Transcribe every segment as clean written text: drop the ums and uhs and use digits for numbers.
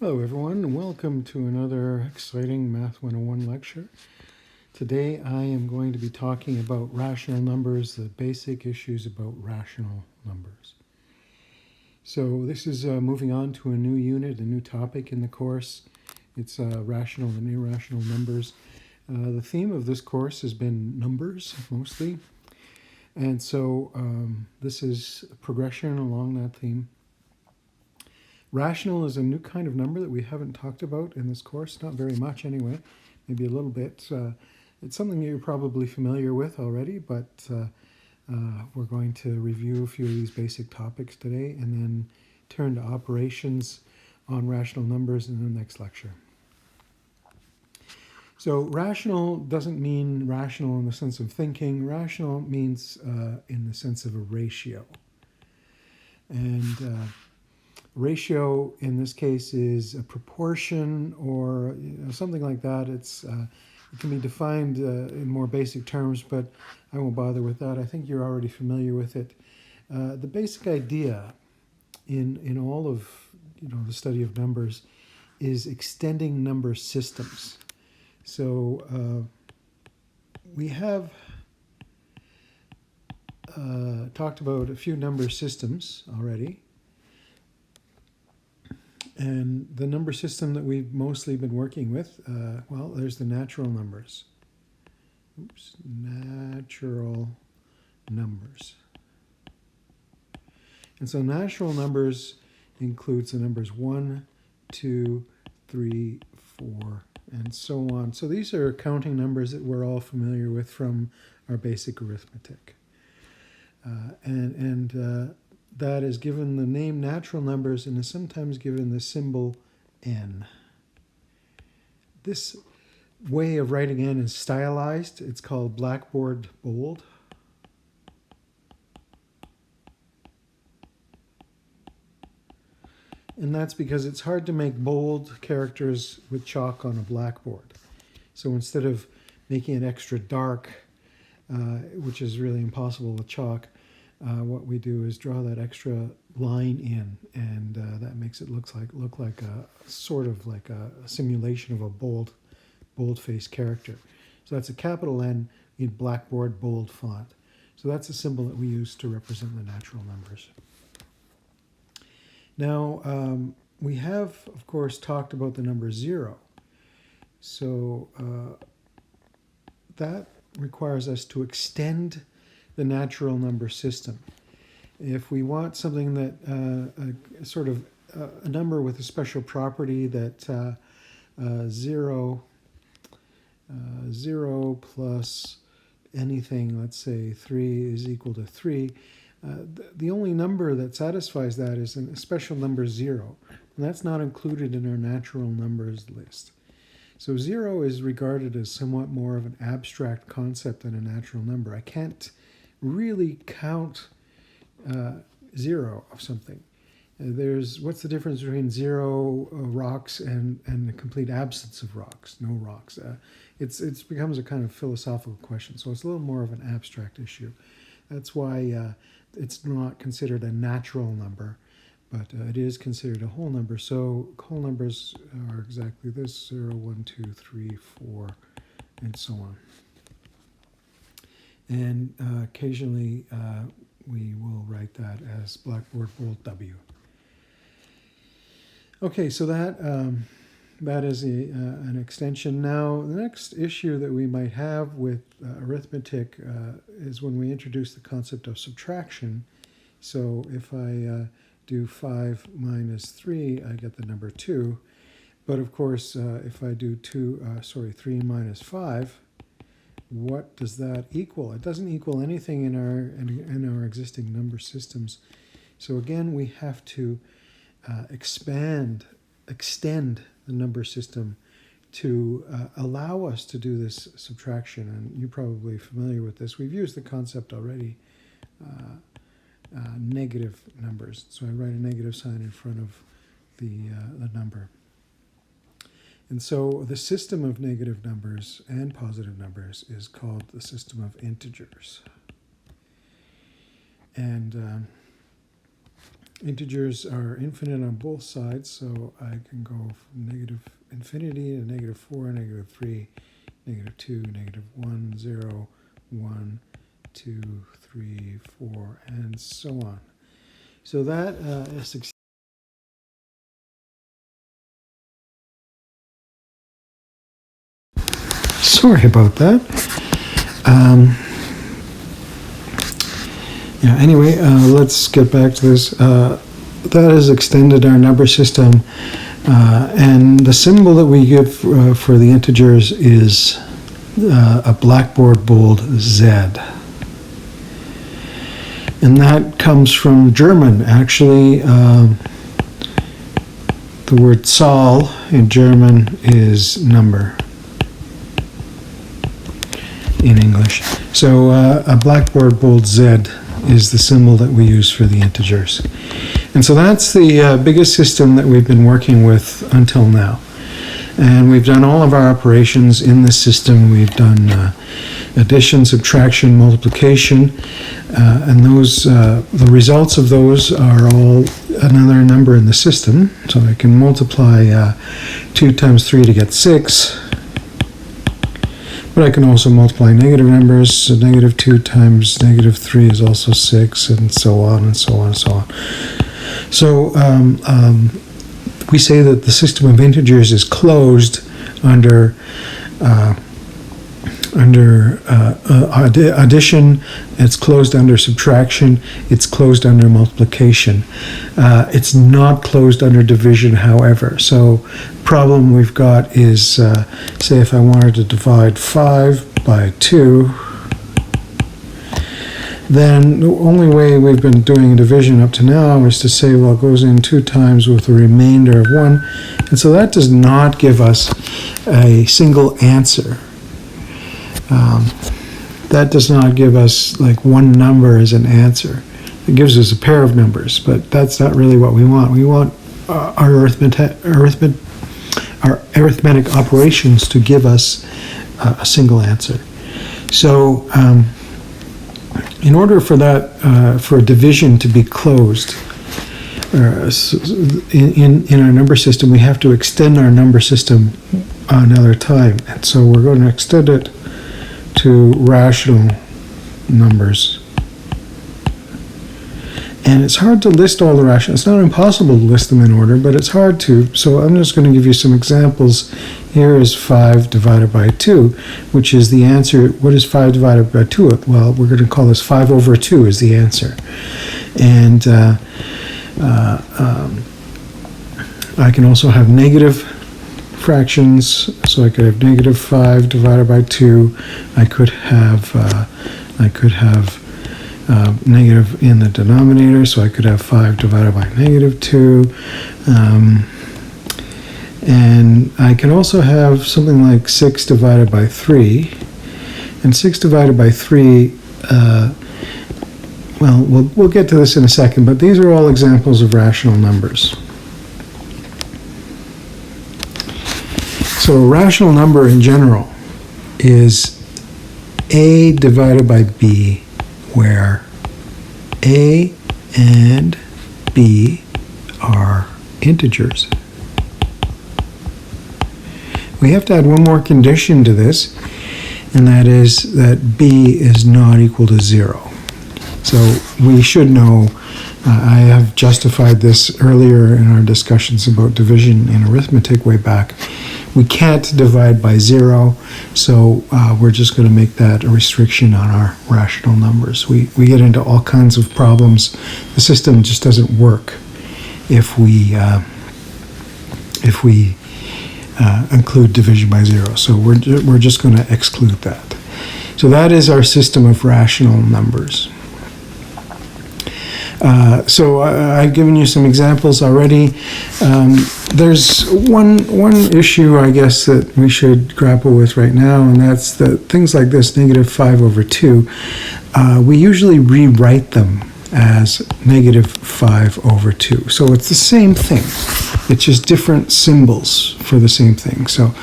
Hello everyone, and welcome to another exciting Math 101 lecture. Today I am going to be talking about rational numbers, the basic issues about rational numbers. So this is moving on to a new unit, a new topic in the course. It's rational and irrational numbers. The theme of this course has been numbers, mostly. And so this is progression along that theme. Rational is a new kind of number that we haven't talked about in this course, not very much anyway, maybe a little bit. It's something you're probably familiar with already, but we're going to review a few of these basic topics today and then turn to operations on rational numbers in the next lecture. So rational doesn't mean rational in the sense of thinking. Rational means in the sense of a ratio. And ratio in this case is a proportion or something like that. It can be defined in more basic terms, but I won't bother with that. I think you're already familiar with it. The basic idea in all of the study of numbers is extending number systems. So we have talked about a few number systems already. And the number system that we've mostly been working with, well, there's the natural numbers. Natural numbers. And so natural numbers includes the numbers 1, 2, 3, 4, and so on. So these are counting numbers that we're all familiar with from our basic arithmetic. That is given the name natural numbers and is sometimes given the symbol n. This way of writing n is stylized. It's called Blackboard bold. And that's because it's hard to make bold characters with chalk on a blackboard. So instead of making it extra dark, which is really impossible with chalk, what we do is draw that extra line in, and that makes it look like a sort of like a simulation of a bold-faced character. So that's a capital N in Blackboard bold font. So that's a symbol that we use to represent the natural numbers. Now we have, of course, talked about the number 0. So that requires us to extend the natural number system. If we want something that sort of a number with a special property that 0 plus anything, let's say 3 is equal to 3, the only number that satisfies that is a special number 0, and that's not included in our natural numbers list. So 0 is regarded as somewhat more of an abstract concept than a natural number. I can't really count 0 of something. What's the difference between 0 rocks and the complete absence of rocks, no rocks? It becomes a kind of philosophical question, so it's a little more of an abstract issue. That's why it's not considered a natural number, but it is considered a whole number. So whole numbers are exactly this: 0, 1, 2, 3, 4, and so on. And occasionally we will write that as Blackboard bold W. Okay, so that is an extension. Now, the next issue that we might have with arithmetic is when we introduce the concept of subtraction. So if I do 5 minus 3, I get the number 2. But of course, if I do 3 minus 5, what does that equal? It doesn't equal anything in our existing number systems. So again, we have to extend the number system to allow us to do this subtraction. And you're probably familiar with this. We've used the concept already, negative numbers. So I write a negative sign in front of the number. And so the system of negative numbers and positive numbers is called the system of integers. And Integers are infinite on both sides, so I can go from negative infinity to negative 4, negative 3, negative 2, negative 1, 0, 1, 2, 3, 4, and so on. So that is sorry about that. Yeah, anyway, let's get back to this. That has extended our number system, and the symbol that we give for the integers is a blackboard bold Z. And that comes from German, actually. The word Zahl in German is number in English. So a blackboard bold Z is the symbol that we use for the integers. And so that's the biggest system that we've been working with until now. And we've done all of our operations in this system. We've done addition, subtraction, multiplication, and those the results of those are all another number in the system. So I can multiply 2 times 3 to get 6. But I can also multiply negative numbers. So negative 2 times negative 3 is also 6, and so on and so on and so on. So we say that the system of integers is closed under addition, it's closed under subtraction, it's closed under multiplication. It's not closed under division, however. So problem we've got is, say if I wanted to divide 5 by 2, then the only way we've been doing division up to now is to say, well, it goes in 2 times with a remainder of 1. And so that does not give us a single answer. That does not give us like one number as an answer. It gives us a pair of numbers, but that's not really what we want. We want our arithmetic operations to give us a single answer. So in order for that, for a division to be closed in our number system, we have to extend our number system another time. And so we're going to extend it to rational numbers. And it's hard to list all the rational. It's not impossible to list them in order, but it's hard to. So I'm just going to give you some examples. Here is 5 divided by 2, which is the answer. What is 5 divided by 2? Well, we're going to call this 5 over 2 is the answer. And I can also have negative fractions, so I could have negative 5 divided by 2. I could have negative in the denominator, so I could have 5 divided by negative 2. And I can also have something like 6 divided by 3. And 6 divided by 3, well, we'll get to this in a second, but these are all examples of rational numbers. So a rational number in general is A divided by B, where A and B are integers. We have to add one more condition to this, and that is that B is not equal to 0. So we should know, I have justified this earlier in our discussions about division in arithmetic way back. We can't divide by 0, so we're just going to make that a restriction on our rational numbers. We get into all kinds of problems. The system just doesn't work if we include division by 0. So we're just going to exclude that. So that is our system of rational numbers. So I've given you some examples already. There's one issue, I guess, that we should grapple with right now, and that's that things like this, negative 5 over 2, we usually rewrite them as negative 5 over 2. So it's the same thing. It's just different symbols for the same thing. So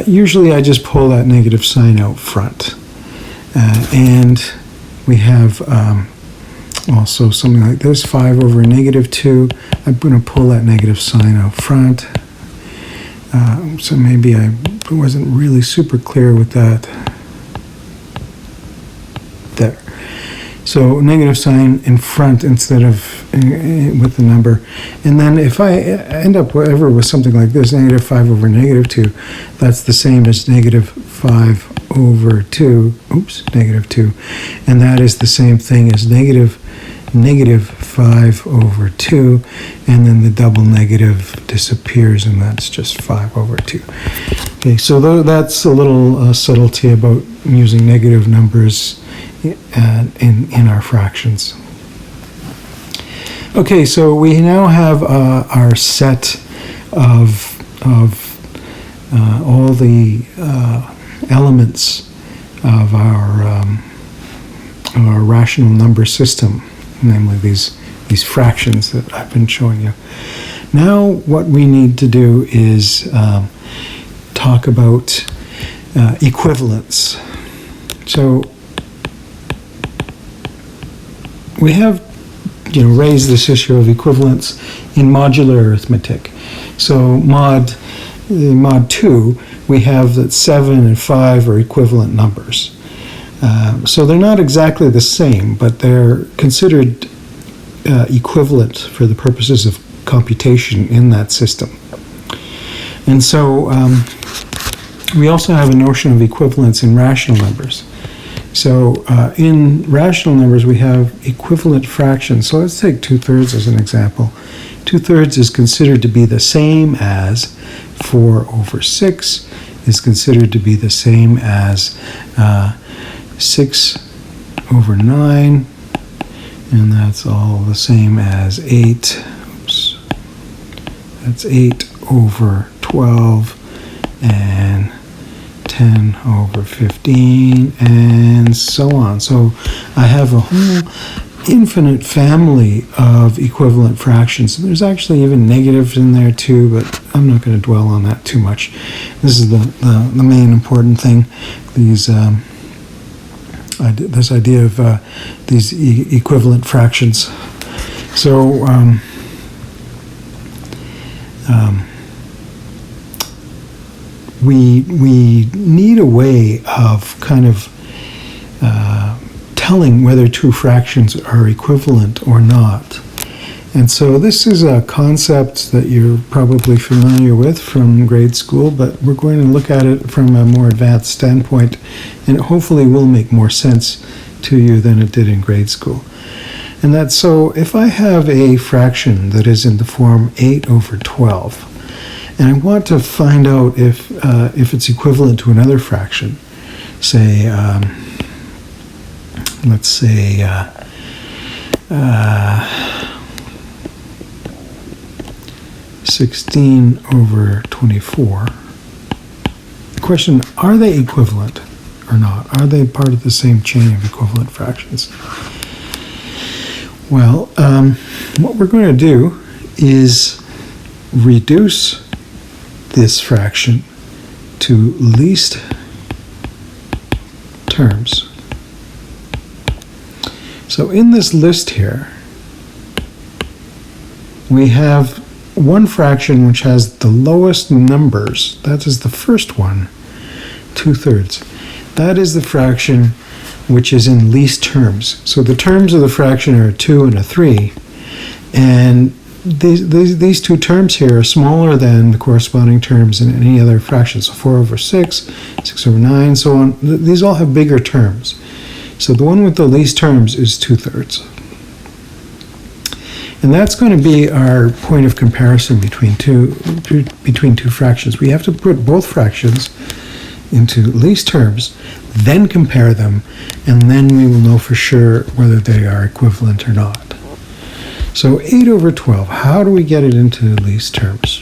usually I just pull that negative sign out front. And we have Also something like this, 5 over negative 2. I'm going to pull that negative sign out front. So maybe I wasn't really super clear with that. There. So negative sign in front instead of with the number. And then if I end up whatever with something like this, negative 5 over negative 2, that's the same as negative 5 over 2, negative 2. And that is the same thing as negative 5 over 2, and then the double negative disappears, and that's just 5 over 2. Okay, so that's a little subtlety about using negative numbers in our fractions. Okay, so we now have our set of all the elements of our rational number system, namely these fractions that I've been showing you. Now what we need to do is talk about equivalence. So we have raised this issue of equivalence in modular arithmetic. So mod 2, we have that 7 and 5 are equivalent numbers. So they're not exactly the same, but they're considered equivalent for the purposes of computation in that system. And so we also have a notion of equivalence in rational numbers. So in rational numbers, we have equivalent fractions. So let's take 2/3 as an example. 2/3 is considered to be the same as 4 over 6, is considered to be the same as 6 over 9, and that's all the same as 8. That's 8 over 12, and 10 over 15, and so on. So I have a whole infinite family of equivalent fractions. There's actually even negatives in there too, but I'm not going to dwell on that too much. This is the main important thing. This idea of these equivalent fractions. So we need a way of kind of telling whether two fractions are equivalent or not. And so this is a concept that you're probably familiar with from grade school, but we're going to look at it from a more advanced standpoint, and it hopefully will make more sense to you than it did in grade school. And that's so if I have a fraction that is in the form 8 over 12, and I want to find out if it's equivalent to another fraction, say, let's say, 16 over 24. The question, are they equivalent or not? Are they part of the same chain of equivalent fractions? Well, what we're going to do is reduce this fraction to least terms. So in this list here, we have one fraction which has the lowest numbers. That is the first one, 2/3. That is the fraction which is in least terms. So the terms of the fraction are a 2 and a 3, and these two terms here are smaller than the corresponding terms in any other fraction. So 4 over 6, 6 over 9, so on. These all have bigger terms. So the one with the least terms is 2/3. And that's going to be our point of comparison between two fractions. We have to put both fractions into least terms, then compare them, and then we will know for sure whether they are equivalent or not. So 8 over 12, how do we get it into least terms?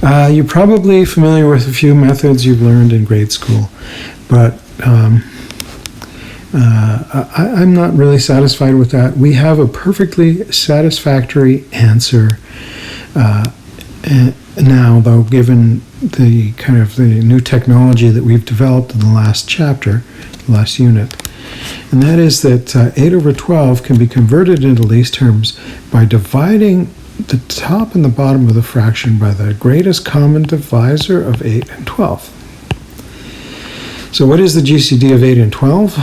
You're probably familiar with a few methods you've learned in grade school, but I'm not really satisfied with that. We have a perfectly satisfactory answer now, though, given the kind of the new technology that we've developed in the last chapter, the last unit. And that is that 8 over 12 can be converted into least terms by dividing the top and the bottom of the fraction by the greatest common divisor of 8 and 12. So what is the GCD of 8 and 12?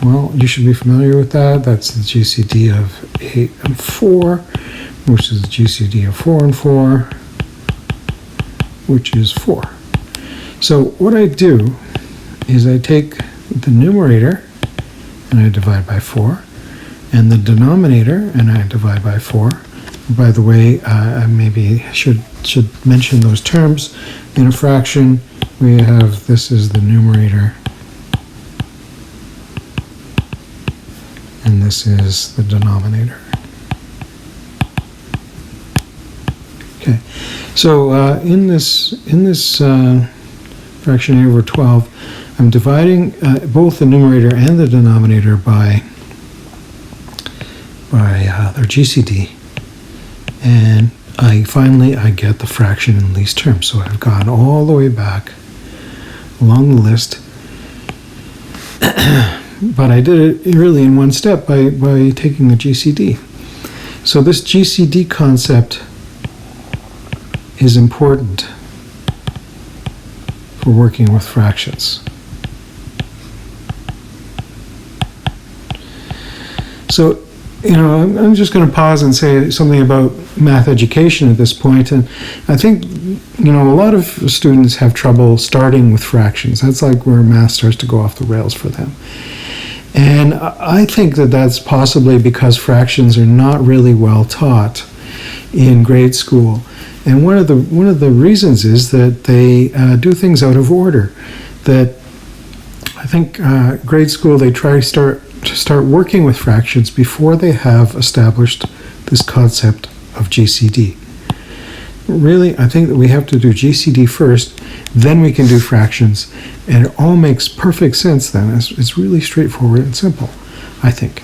Well, you should be familiar with that. That's the GCD of 8 and 4, which is the GCD of 4 and 4, which is 4. So what I do is I take the numerator and I divide by 4, and the denominator and I divide by 4. By the way, I maybe should mention those terms. In a fraction, we have, this is the numerator, and this is the denominator. Okay, so in this fraction 8 over 12, I'm dividing both the numerator and the denominator by their GCD, and finally I get the fraction in least terms. So I've gone all the way back along the list, but I did it really in one step by taking the GCD. So this GCD concept is important for working with fractions. So, I'm just going to pause and say something about math education at this point. And I think, a lot of students have trouble starting with fractions. That's like where math starts to go off the rails for them. And I think that that's possibly because fractions are not really well taught in grade school. And one of the reasons is that they do things out of order. That I think grade school, they try to start working with fractions before they have established this concept of GCD. Really, I think that we have to do GCD first, then we can do fractions, and it all makes perfect sense then. It's really straightforward and simple, I think.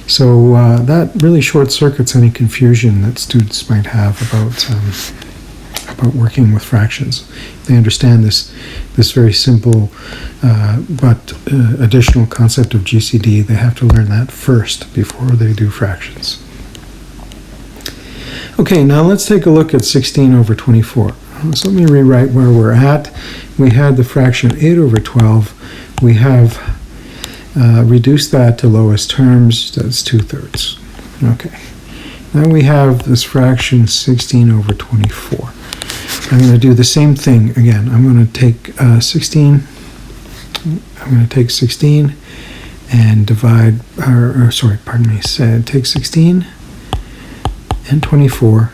So that really short circuits any confusion that students might have about working with fractions. They understand this very simple but additional concept of GCD. They have to learn that first before they do fractions. Okay, now let's take a look at 16 over 24. So let me rewrite where we're at. We had the fraction 8 over 12. We have reduced that to lowest terms. That's 2/3. Okay. Now we have this fraction 16 over 24. I'm going to do the same thing again. I'm going to take 16 and divide, take 16 and 24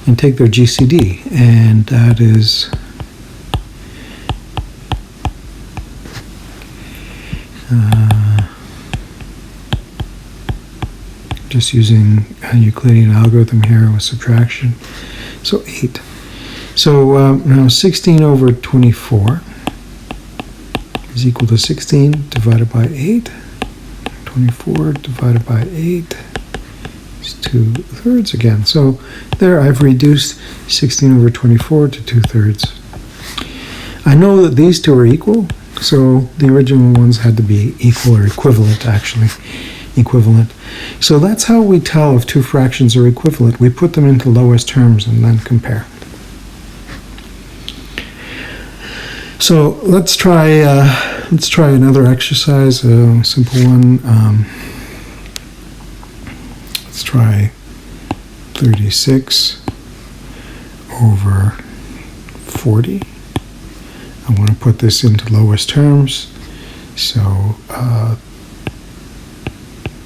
and take their GCD, and that is just using a Euclidean algorithm here with subtraction, so 8. So now 16 over 24 is equal to 16 divided by 8. 24 divided by 8 is 2/3 again. So there I've reduced 16 over 24 to 2/3. I know that these two are equal, so the original ones had to be equal or equivalent, actually. Equivalent. So that's how we tell if two fractions are equivalent. We put them into lowest terms and then compare. So let's try another exercise, a simple one. Let's try 36 over 40. I want to put this into lowest terms. So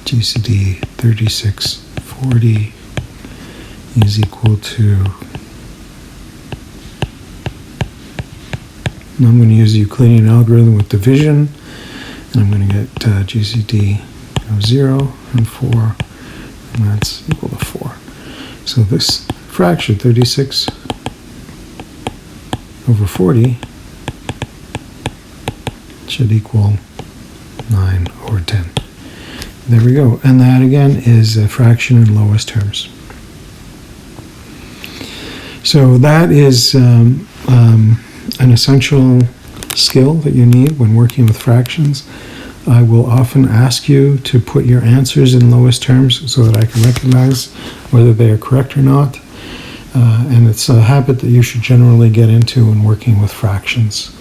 GCD 3640 is equal to, and I'm going to use the Euclidean algorithm with division, and I'm going to get GCD of 0 and 4, and that's equal to 4. So this fraction, 36 over 40, should equal 9 over 10. There we go. And that, again, is a fraction in lowest terms. So that is an essential skill that you need when working with fractions. I will often ask you to put your answers in lowest terms so that I can recognize whether they are correct or not. And it's a habit that you should generally get into when working with fractions.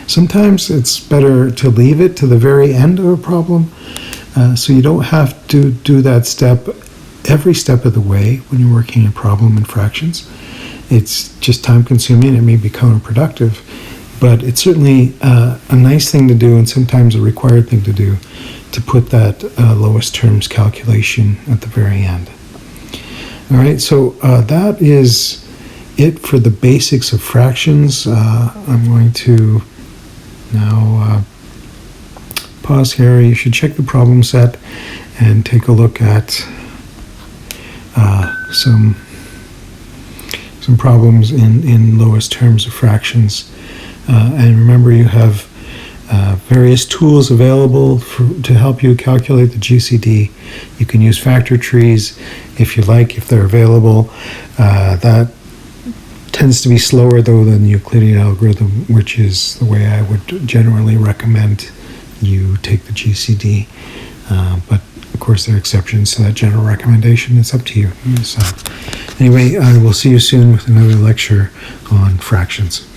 Sometimes it's better to leave it to the very end of a problem, so you don't have to do that step every step of the way when you're working a problem in fractions. It's just time consuming, it may be counterproductive, but it's certainly a nice thing to do and sometimes a required thing to do, to put that lowest terms calculation at the very end. All right, so that is it for the basics of fractions. I'm going to now pause here. You should check the problem set and take a look at some problems in lowest terms of fractions. And remember, you have various tools available to help you calculate the GCD. You can use factor trees if you like, if they're available. That tends to be slower though than the Euclidean algorithm, which is the way I would generally recommend you take the GCD. But of course there are exceptions to that general recommendation. It's up to you. So anyway, I will see you soon with another lecture on fractions.